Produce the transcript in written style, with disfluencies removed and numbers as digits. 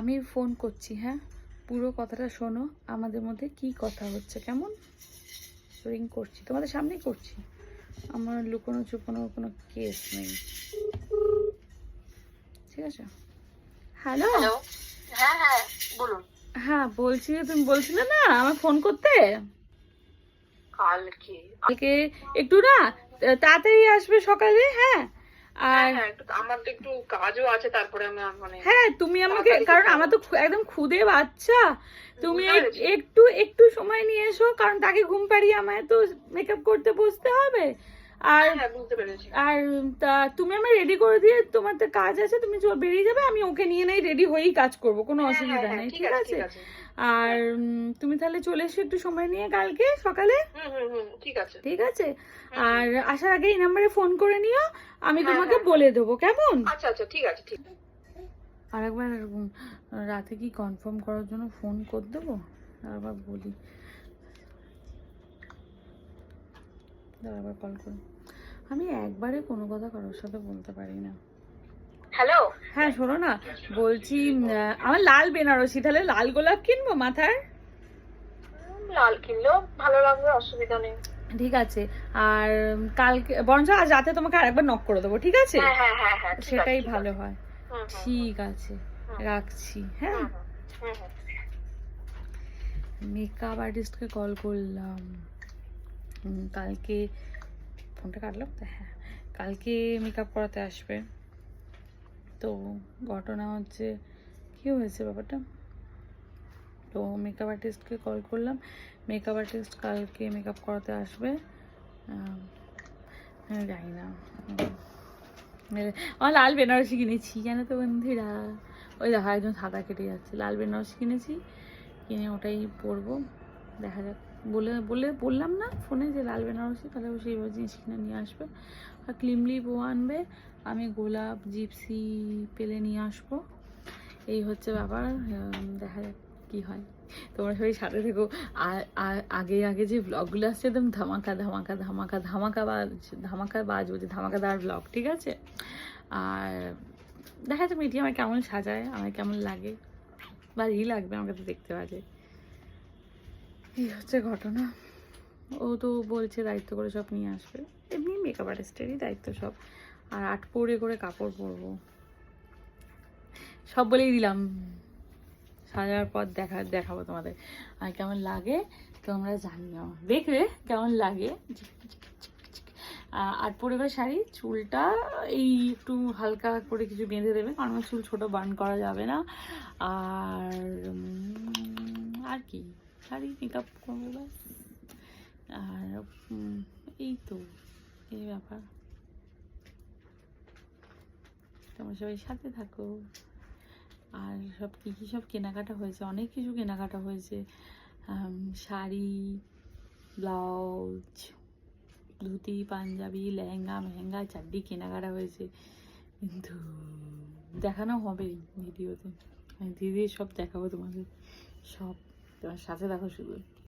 আমি ফোন করছি, হ্যাঁ, পুরো কথাটা শোনো। আমাদের মধ্যে কি কথা হচ্ছে, কেমন? রিং করছি, তোমাদের সামনেই করছি। আমার লুকোনো চুপোনো কোনো কেস নেই, ঠিক আছে? হ্যালো। হ্যালো। হ্যাঁ হ্যাঁ বলুন। হ্যাঁ, বলছি যে তুমি বলছিলে না আমার ফোন করতে। কালকে কালকে একটু না তাড়াতাড়ি আসবে সকালে, হ্যাঁ। আর হ্যাঁ একটু আমার তো একটু কাজও আছে, তারপরে আমি মানে হ্যাঁ, তুমি আমাকে, কারণ আমার তো একদম খুদে বাচ্চা, তুমি বুঝতে পেরেছি। একটু একটু সময় নিয়ে এসো, কারণ তাকে ঘুম পাড়িয়ে আমায় তো মেকআপ করতে বসতে হবে। আর হ্যাঁ হ্যাঁ বুঝতে পেরেছি। আর তা তুমি আমার রেডি করে দিয়ে, তোমার তো কাজ আছে, তুমি বেরিয়ে যাবে, আমি ওকে নিয়ে নেই রেডি হয়েই কাজ করব, কোনো হ্যাঁ হ্যাঁ অসুবিধা হ্যাঁ নেই, ঠিক ঠিক আছে আছে? ঠিক আছে। আর তুমি তাহলে চলে এসো একটু সময় নিয়ে কালকে সকালে, ঠিক আছে। ঠিক আছে? আর আসার আগে এই নাম্বারে ফোন করে নিও, আমি হ্যাঁ, তোমাকে হ্যাঁ। বলে দেবো, কেমন? আচ্ছা আচ্ছা ঠিক আছে ঠিক আছে। আরেকবার রাতে কি কনফার্ম করার জন্য ফোন করে দেবো, আরেকবার বলি, আরেকবার কল করি। আমি একবারে কোনো কথা কারোর সাথে বলতে পারি না। হ্যালো। হ্যাঁ শোনো না, বলছি আমার লাল বেনারসি, তাহলে লাল গোলাপ কিনবো মাথার। লাল কিনলেও ভালো লাগবে, অসুবিধা নেই। ঠিক আছে। আর কালকে বরঞ্চ আজ রাতে তোমাকে আরেকবার নক করে দেবো, ঠিক আছে? হ্যাঁ হ্যাঁ হ্যাঁ হ্যাঁ ঠিক আছে, সেটাই ঠিক ভালো আছে। হয়। হুম, হুম, ঠিক আছে, রাখছি, হ্যাঁ। হুম, হুম। মেকআপ আর্টিস্টকে কল করলাম কালকে, ফোনটা কাটলাম তো, হ্যাঁ, কালকে মেকআপ করাতে আসবে। তো ঘটনা হচ্ছে, কি হয়েছে ব্যাপারটা, তো মেকআপ আর্টিস্টকে কল করলাম, মেকআপ আর্টিস্ট কালকে মেকআপ করাতে আসবে। জানি না, আমার লাল বেনারসি কিনেছি, জানো তো বন্ধুরা, ওই দেখা একজন সাদা কেটে যাচ্ছে, লাল বেনারসি কিনেছি, কিনে ওটাই পরবো, দেখা যাক। বললাম না ফোনে যে লাল বেনারসি, তাহলে ও সেইভাবে জিনিস কিনে নিয়ে আসবে। আর ক্লিমলিপ ও আনবে, আমি গোলাপ জিপসি পেলে নিয়ে আসবো। এই হচ্ছে ব্যাপার, দেখা যাক কি হয়। তোমরা সবাই সাথে থেকো। আর আগে আগে যে ব্লগগুলো আসছে একদম ধামাকা ধামাকা ধামাকা ধামাকা বাজ বলছে, ধামাকাদার ব্লগ, ঠিক আছে? আর দেখা যাচ্ছে মিটি আমার কেমন সাজায়, আমার কেমন লাগে, ভালোই লাগবে আমাকে তো দেখতে বাজে। এই হচ্ছে ঘটনা। ও তো বলছে দায়িত্ব করে সব নিয়ে আসবে, এমনি মেকআপ আর্টিস্টেরই দায়িত্ব সব। আর 8 করে কাপড় পরবো, সব বলেই দিলাম। সাজার পর দেখাবো তোমাদের আর কেমন লাগে, তোমরা জানিও, দেখবে কেমন লাগে। 8 করে শাড়ি, চুলটা এই একটু হালকা করে কিছু বেঁধে দেবে, কারণ আমার চুল ছোট, বার্ন করা যাবে না। আর কি, শাড়ি মেকআপ করবো ব্যাস। আর এই তো, এই ব্যাপার। তোমরা সবাই সাথে থাকো। আর সব কী কী সব কেনাকাটা হয়েছে, অনেক কিছু কেনাকাটা হয়েছে, শাড়ি, ব্লাউজ, ধুতি, পাঞ্জাবি, লেহেঙ্গা মেহেঙ্গা চাড্ডি কেনাকাটা হয়েছে, কিন্তু দেখানো হবেই ভিডিওতে, আমি ধীরে ধীরে সব দেখাবো তোমাদের, সব তোমার সাথে দেখো শুধু।